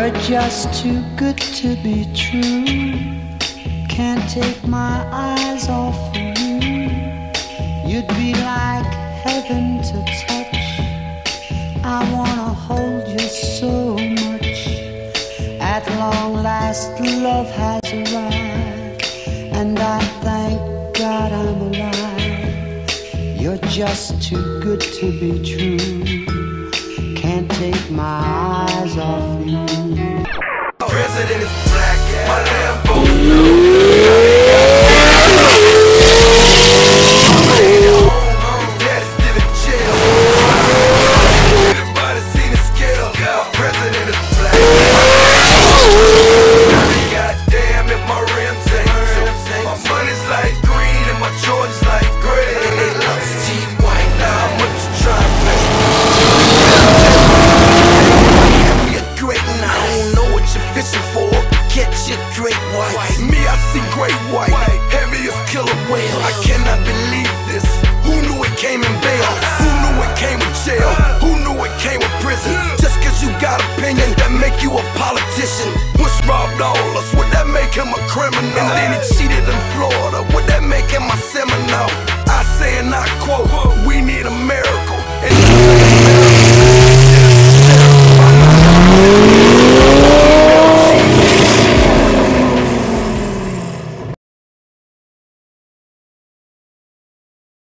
You're just too good to be true. Can't take my eyes off of you. You'd be like heaven to touch. I wanna hold you so much. At long last love has arrived, and I thank God I'm alive. You're just too good to be true. Can't take my eyes off you. President is black, my Lambo's blue. Dad's still in jail. Everybody seen the scale. My president is black. Goddamn if my rims ain't. My money's like green and my Jordans like gray. They love Steve White. Now how much you trying to play? Great and I don't know what you're fishing for. Catch it great white. Me, I see great white. Heavy as killer whales. I cannot believe this. Who knew it came in bail? Who knew it came with jail? Who knew it came with prison? Just cause you got opinions that make you a politician. Bush robbed all us, would that make him a criminal? And then he cheated